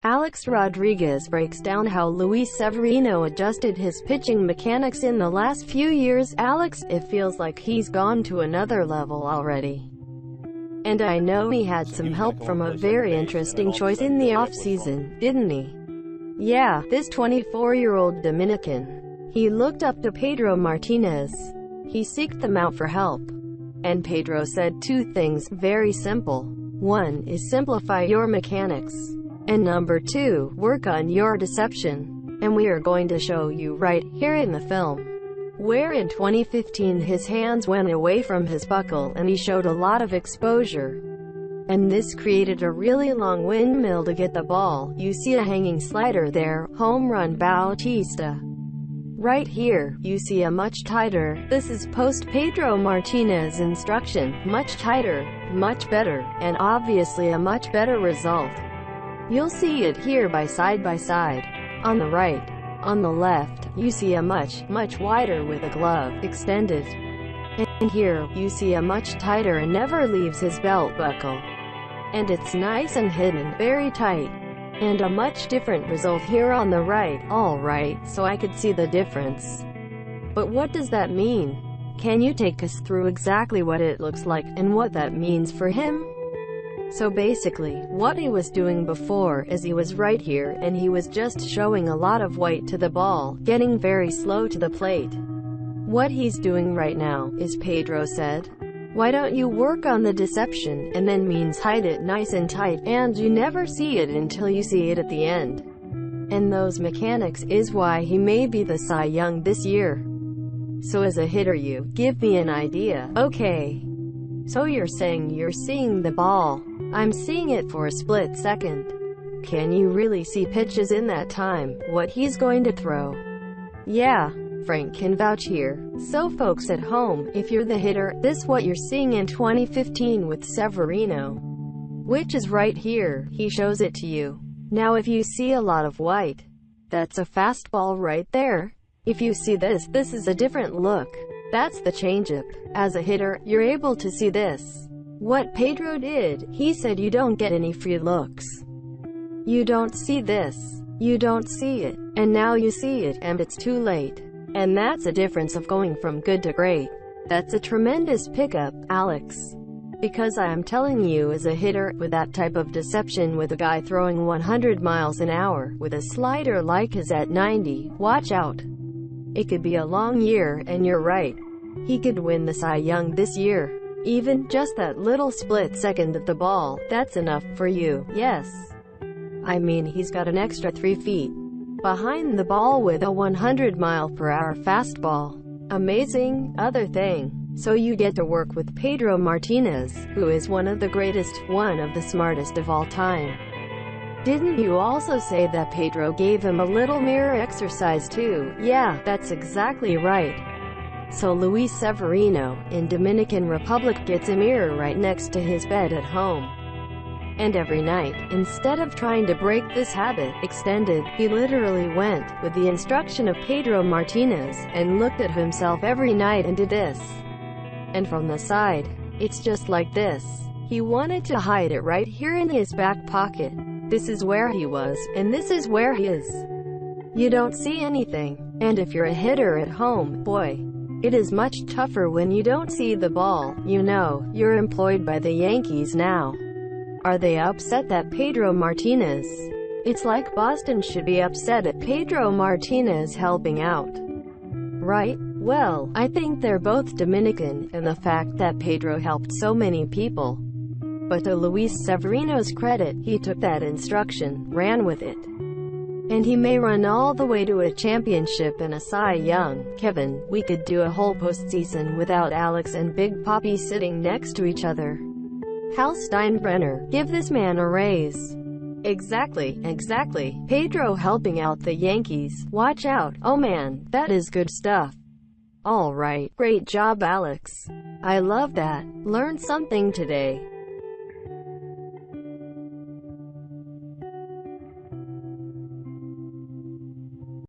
Alex Rodriguez breaks down how Luis Severino adjusted his pitching mechanics in the last few years. Alex, it feels like he's gone to another level already. And I know he had some help from a very interesting choice in the offseason, didn't he? Yeah, this 24-year-old Dominican. He looked up to Pedro Martinez. He sought them out for help. And Pedro said two things, very simple. One is simplify your mechanics. And number two, work on your deception. And we are going to show you right here in the film, where in 2015 his hands went away from his buckle and he showed a lot of exposure. And this created a really long windmill to get the ball. You see a hanging slider there, home run Bautista. Right here, you see a much tighter, this is post Pedro Martinez instruction, much tighter, much better, and obviously a much better result. You'll see it here by side. On the right. On the left, you see a much wider with a glove extended. And here, you see a much tighter and never leaves his belt buckle. And it's nice and hidden, very tight. And a much different result here on the right. Alright, so I could see the difference. But what does that mean? Can you take us through exactly what it looks like, and what that means for him? So basically, what he was doing before is he was right here, and he was just showing a lot of white to the ball, getting very slow to the plate. What he's doing right now, is Pedro said, why don't you work on the deception, and then means hide it nice and tight, and you never see it until you see it at the end. And those mechanics is why he may be the Cy Young this year. So as a hitter you, give me an idea, okay? So you're saying you're seeing the ball. I'm seeing it for a split second. Can you really see pitches in that time, what he's going to throw? Yeah, Frank can vouch here. So folks at home, if you're the hitter, this what you're seeing in 2015 with Severino. Which is right here, he shows it to you. Now if you see a lot of white, that's a fastball right there. If you see this is a different look. That's the changeup. As a hitter, you're able to see this. What Pedro did, he said you don't get any free looks. You don't see this. You don't see it. And now you see it, and it's too late. And that's a difference of going from good to great. That's a tremendous pickup, Alex. Because I am telling you as a hitter, with that type of deception with a guy throwing 100 miles an hour, with a slider like his at 90, watch out. It could be a long year, and you're right. He could win the Cy Young this year. Even just that little split second at the ball, that's enough for you, yes. I mean, he's got an extra 3 feet behind the ball with a 100-mile-per-hour fastball. Amazing. Other thing. So you get to work with Pedro Martinez, who is one of the greatest, one of the smartest of all time. Didn't you also say that Pedro gave him a little mirror exercise too? Yeah, that's exactly right. So Luis Severino, in Dominican Republic, gets a mirror right next to his bed at home. And every night, instead of trying to break this habit, extended, he literally went, with the instruction of Pedro Martinez, and looked at himself every night and did this. And from the side, it's just like this. He wanted to hide it right here in his back pocket. This is where he was, and this is where he is. You don't see anything. And if you're a hitter at home, boy, it is much tougher when you don't see the ball. You know, you're employed by the Yankees now. Are they upset that Pedro Martinez? It's like Boston should be upset at Pedro Martinez helping out. Right? Well, I think they're both Dominican, and the fact that Pedro helped so many people. But to Luis Severino's credit, he took that instruction, ran with it. And he may run all the way to a championship and a Cy Young. Kevin, we could do a whole postseason without Alex and Big Papi sitting next to each other. Hal Steinbrenner, give this man a raise. Exactly. Pedro helping out the Yankees. Watch out. Oh man, that is good stuff. Alright, great job Alex. I love that. Learned something today.